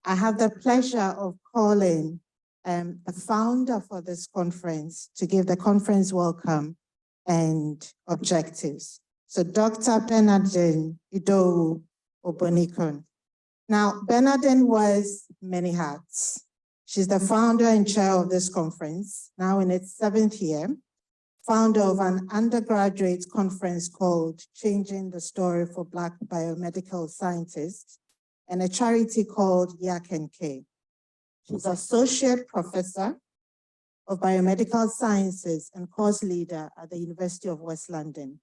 I have the pleasure of calling the founder for this conference to give the conference welcome and objectives. So Dr. Bernadine Idowu Onibokun. Now, Bernadine wears many hats. She's the founder and chair of this conference, now in its 7th year, founder of an undergraduate conference called Changing the Story for Black Biomedical Scientists, and a charity called YAK&K. She's associate professor of biomedical sciences and course leader at the University of West London,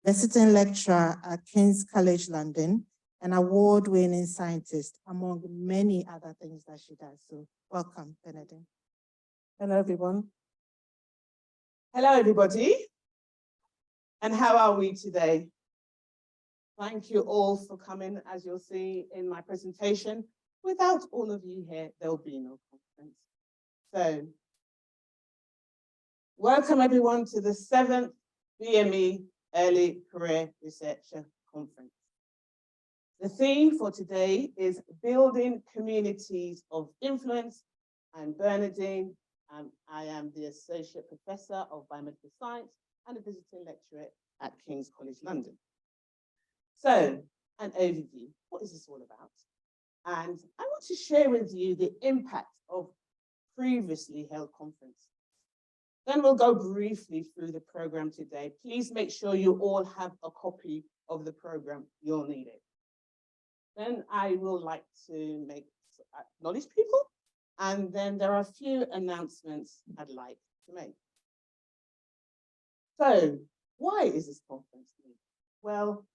visiting lecturer at King's College London, an award-winning scientist, among many other things that she does. So welcome, Bernadine. Hello, everyone. Hello, everybody. And how are we today? Thank you all for coming. As you'll see in my presentation, without all of you here, there'll be no conference. So, welcome everyone to the 7th BME Early Career Researcher Conference. The theme for today is Building Communities of Influence. I'm Bernadine. I am the Associate Professor of Biomedical Science and a visiting lecturer at King's College London. So, an overview. What is this all about? And I want to share with you the impact of previously held conferences. Then we'll go briefly through the program today. Please make sure you all have a copy of the program. You'll need it. Then I will like to acknowledge people, and then there are a few announcements I'd like to make. So, why is this conference needed? Well,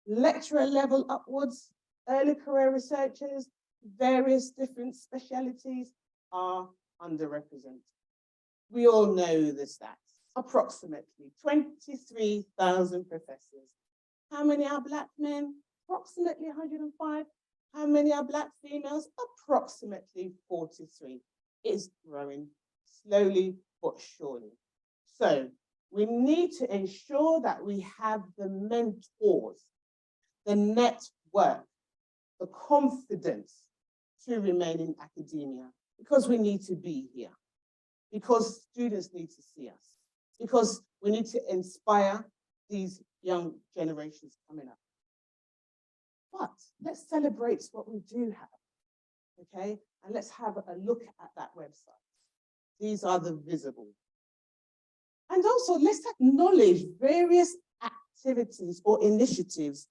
lecturer level upwards, early career researchers, various different specialities are underrepresented. We all know the stats. Approximately 23,000 professors. How many are Black men? Approximately 105. How many are Black females? Approximately 43. It's growing slowly but surely. So we need to ensure that we have the mentors, the network, the confidence to remain in academia, because we need to be here, because students need to see us, because we need to inspire these young generations coming up. But let's celebrate what we do have, okay? And let's have a look at that website. These are the visible. And also let's acknowledge various activities or initiatives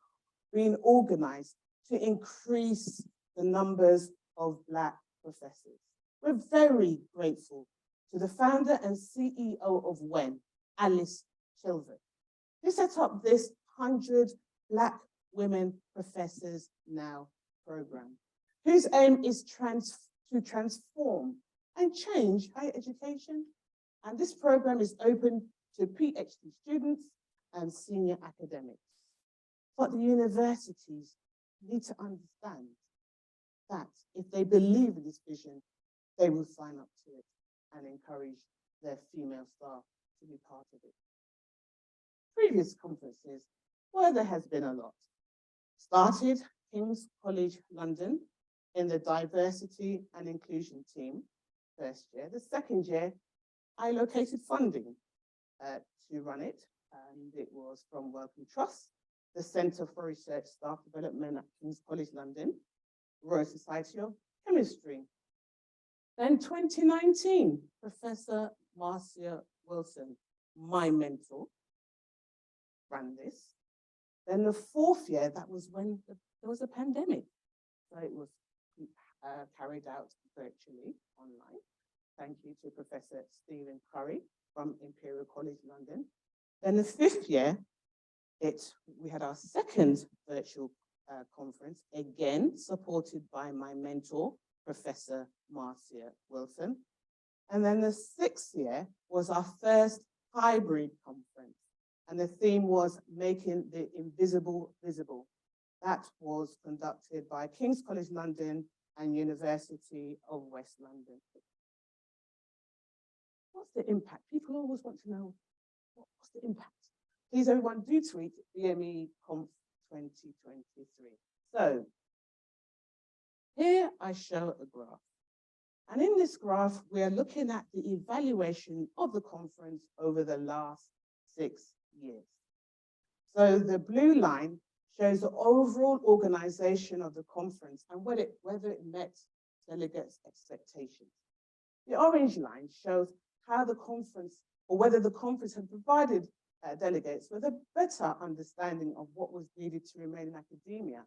being organized to increase the numbers of Black professors. We're very grateful to the founder and CEO of WEN, Alice Chilvert, who set up this 100 Black Women Professors Now program, whose aim is to transform and change higher education. And this program is open to PhD students and senior academics. But the universities need to understand that if they believe in this vision, they will sign up to it and encourage their female staff to be part of it. Previous conferences, well, there has been a lot. Started King's College London in the diversity and inclusion team, first year. The second year, I allocated funding to run it, and it was from Wellcome Trust, the Centre for Research Staff Development at King's College London, Royal Society of Chemistry. Then 2019, Professor Marcia Wilson, my mentor, ran this. Then the fourth year, that was when there was a pandemic. So it was carried out virtually online. Thank you to Professor Stephen Curry from Imperial College London. Then the fifth year, we had our second virtual conference, again supported by my mentor, Professor Marcia Wilson. And then the sixth year was our first hybrid conference. And the theme was Making the Invisible Visible. That was conducted by King's College London and University of West London. What's the impact? People always want to know, what's the impact? Please everyone do tweet BME Conf 2023. So, Here I show a graph. And in this graph, we are looking at the evaluation of the conference over the last 6 years. So the blue line shows the overall organization of the conference and whether it met delegates' expectations. The orange line shows how the conference, or whether the conference had provided delegates with a better understanding of what was needed to remain in academia.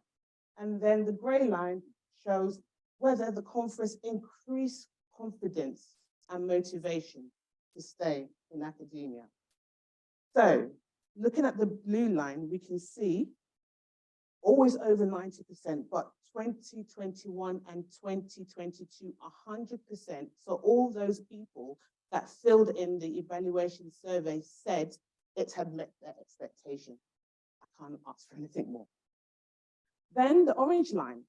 And then the gray line shows whether the conference increased confidence and motivation to stay in academia. So, looking at the blue line, we can see always over 90%, but 2021 and 2022, 100%. So all those people that filled in the evaluation survey said it had met their expectation. I can't ask for anything more. Then the orange line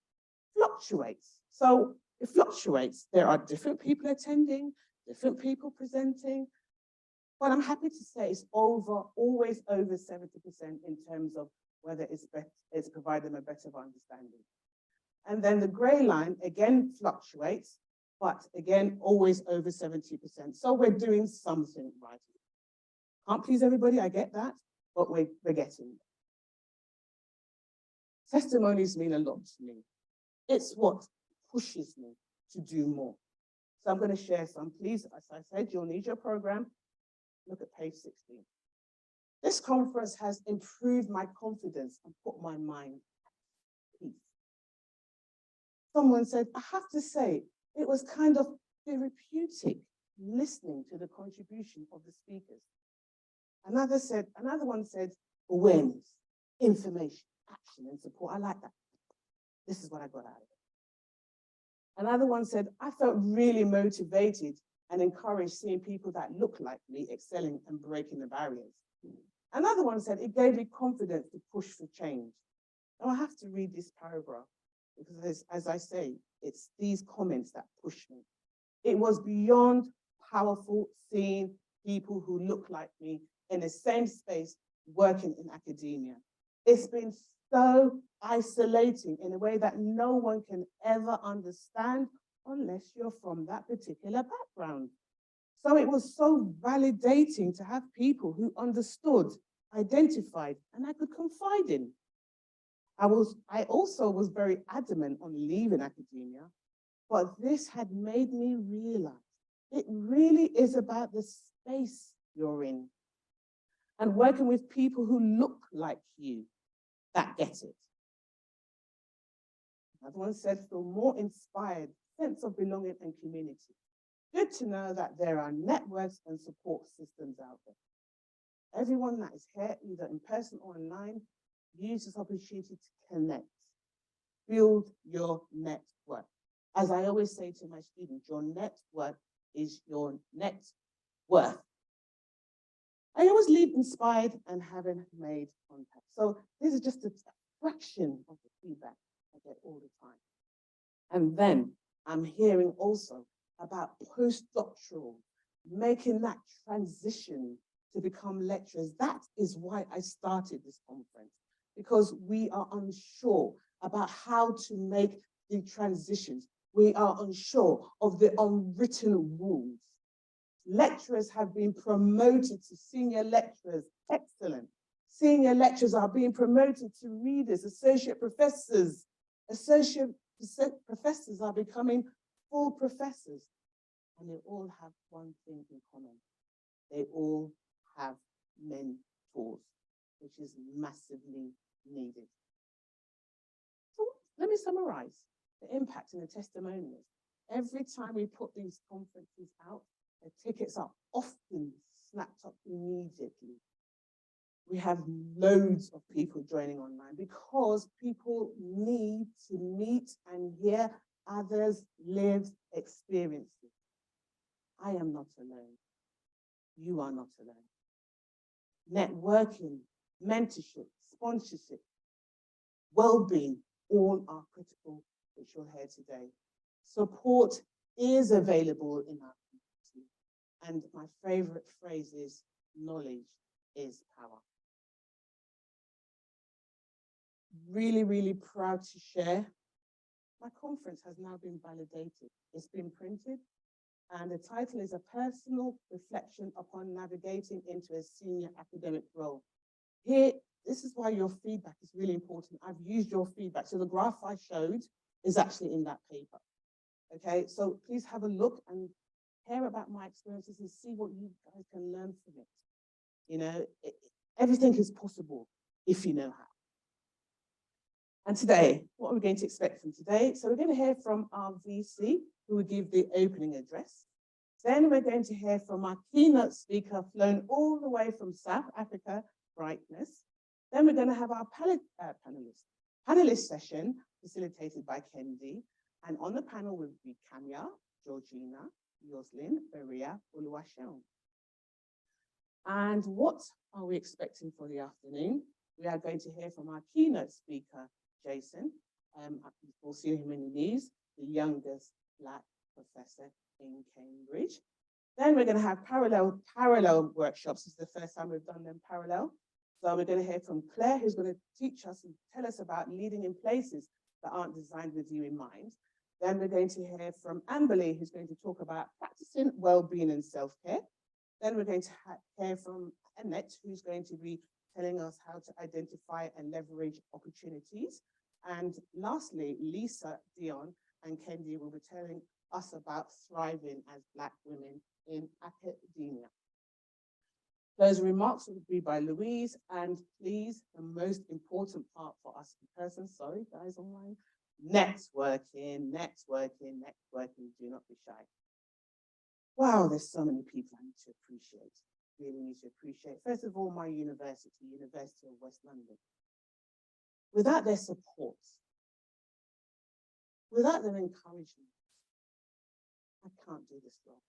fluctuates. So it fluctuates. There are different people attending, different people presenting, but I'm happy to say it's always over 70% in terms of whether it's provided them a better understanding. And then the gray line again fluctuates, but again, always over 70%. So we're doing something right. Can't please everybody, I get that, but we're getting there. Testimonies mean a lot to me. It's what pushes me to do more. So I'm going to share some. Please, as I said, you'll need your program. Look at page 16. This conference has improved my confidence and put my mind at peace. Someone said, I have to say, it was kind of therapeutic listening to the contribution of the speakers. Another one said, awareness, information, action, and support. I like that. This is what I got out of it. Another one said, I felt really motivated and encouraged seeing people that look like me excelling and breaking the barriers. Another one said, it gave me confidence to push for change. Now I have to read this paragraph because as I say, it's these comments that push me. It was beyond powerful seeing people who look like me in the same space working in academia. It's been so isolating in a way that no one can ever understand unless you're from that particular background. So it was so validating to have people who understood, identified, and I could confide in. I also was very adamant on leaving academia, but this had made me realize it really is about the space you're in and working with people who look like you that get it. Another one said, feel more inspired, sense of belonging and community. Good to know that there are networks and support systems out there. Everyone that is here, either in person or online, use this opportunity to connect. Build your network. As I always say to my students, your network is your net worth. I always leave inspired and having made contact. So this is just a fraction of the feedback I get all the time. And then I'm hearing also about postdoctoral, making that transition to become lecturers. That is why I started this conference, because we are unsure about how to make the transitions. We are unsure of the unwritten rules. Lecturers have been promoted to senior lecturers, excellent. Senior lecturers are being promoted to readers, associate professors. Associate professors are becoming full professors. And they all have one thing in common. They all have mentors, which is massively needed. So let me summarize the impact and the testimonials. Every time we put these conferences out, the tickets are often snapped up immediately. We have loads of people joining online because people need to meet and hear others' lived experiences. I am not alone. You are not alone. Networking, mentorship, sponsorship, well-being, all are critical, which you'll hear today. Support is available in our community. And my favorite phrase is, knowledge is power. Really, really proud to share my conference has now been validated. It's been printed, and the title is A Personal Reflection Upon Navigating into a Senior Academic Role. Here, this is why your feedback is really important. I've used your feedback. So the graph I showed is actually in that paper. Okay, so please have a look and hear about my experiences and see what you guys can learn from it. You know, everything is possible if you know how. And today, what are we going to expect from today? So we're going to hear from our VC, who will give the opening address. Then we're going to hear from our keynote speaker, flown all the way from South Africa, Brightness. Then we're going to have our panelist session, facilitated by Kendi. And on the panel will be Kanya, Georgina, Yoslin, Beria, Oluwaseun. And what are we expecting for the afternoon? We are going to hear from our keynote speaker, Jason. We'll see him in the news, the youngest Black professor in Cambridge. Then we're going to have parallel workshops. This is the first time we've done them parallel. So we're going to hear from Claire, who's going to teach us and tell us about leading in places that aren't designed with you in mind. Then we're going to hear from Amberly, who's going to talk about practicing well-being and self-care. Then we're going to hear from Annette, who's going to be telling us how to identify and leverage opportunities. And lastly, Lisa, Dion, and Kendi will be telling us about thriving as Black women in academia. Those remarks will be by Louise, and please, the most important part for us in person, sorry guys online, networking, do not be shy. Wow, there's so many people I need to appreciate, really need to appreciate. First of all, my university, University of West London. Without their support, without their encouragement, I can't do this role.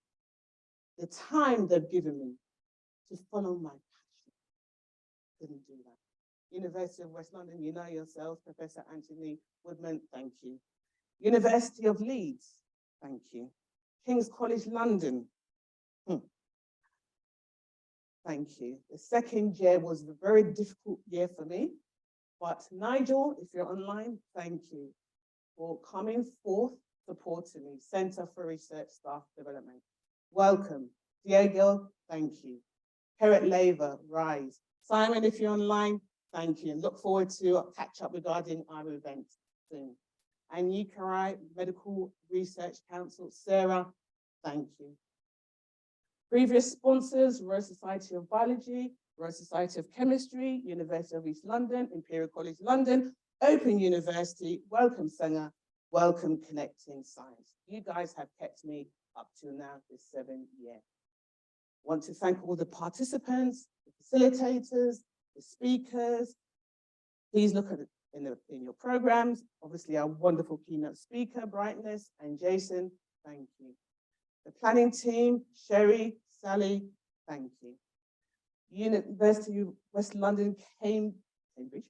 The time they've given me to follow my passion, couldn't do that. University of West London, you know yourselves, Professor Anthony Woodman, thank you. University of Leeds, thank you. King's College London, thank you. The second year was a very difficult year for me, but Nigel, if you're online, thank you for coming forth, supporting me. Center for Research Staff Development, welcome. Diego, thank you. Herrick Laver, Rise. Simon, if you're online, thank you. And look forward to catch up regarding our event soon. And UKRI Medical Research Council, Sarah, thank you. Previous sponsors, Royal Society of Biology, Royal Society of Chemistry, University of East London, Imperial College London, Open University, welcome Senga, welcome Connecting Science. You guys have kept me up to now this 7 year. Want to thank all the participants, the facilitators, the speakers. Please look at it in your programs. Obviously, our wonderful keynote speaker, Brightness, and Jason, thank you. The planning team, Sherry, Sally, thank you. University of West London, Cambridge.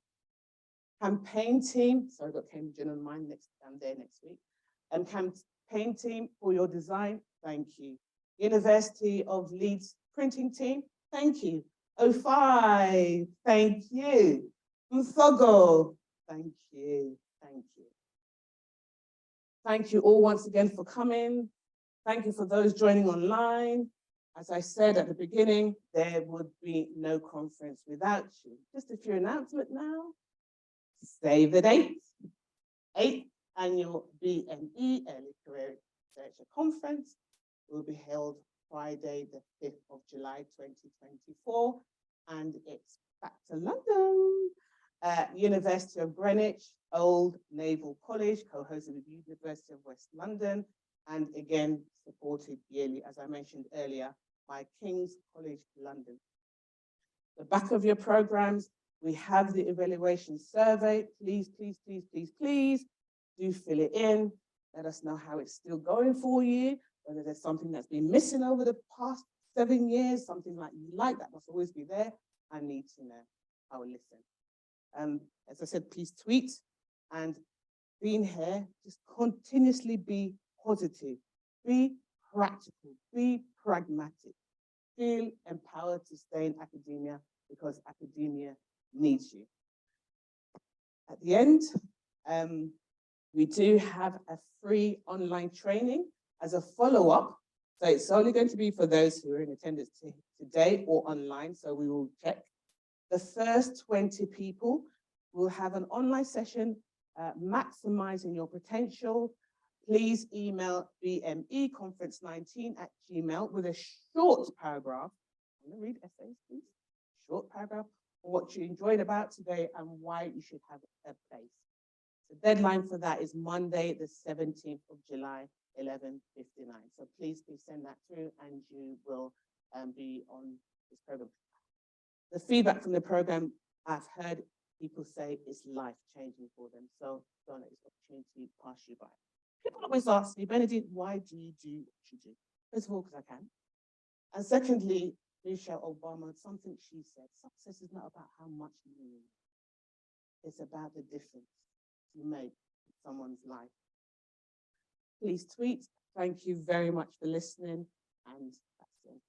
Campaign team, sorry, I've got Cambridge in mind down there next week. And campaign team for your design, thank you. University of Leeds printing team, thank you. O5, thank you. Mfogo, thank you, thank you. Thank you all once again for coming. Thank you for those joining online. As I said at the beginning, there would be no conference without you. Just a few announcements now. Save the date. 8th annual BME Early Career Researcher Conference will be held Friday, the 5th of July, 2024. And it's back to London. University of Greenwich, Old Naval College, co-hosted with University of West London, and again, supported yearly, as I mentioned earlier, by King's College London. The back of your programs, we have the evaluation survey. Please, please, please, please, please do fill it in. Let us know how it's still going for you, whether there's something that's been missing over the past 7 years, something like you like that must always be there. I need to know. I will listen. As I said, please tweet, and being here, just continuously be positive, be practical, be pragmatic, feel empowered to stay in academia because academia needs you. At the end, We do have a free online training as a follow-up. So it's only going to be for those who are in attendance today or online. So we will check. The first 20 people will have an online session maximizing your potential. Please email bmeconference19@gmail with a short paragraph. I'm going to read essays, please. Short paragraph on what you enjoyed about today and why you should have a place. The deadline for that is Monday, the 17th of July, 11:59. So please send that through and you will be on this program. The feedback from the program, I've heard people say it's life-changing for them. So don't let this opportunity pass you by. People always ask me, Bernadine, why do you do what you do? First of all, because I can. And secondly, Michelle Obama, something she said, success is not about how much you need. It's about the difference you make in someone's life. Please tweet. Thank you very much for listening. And that's it.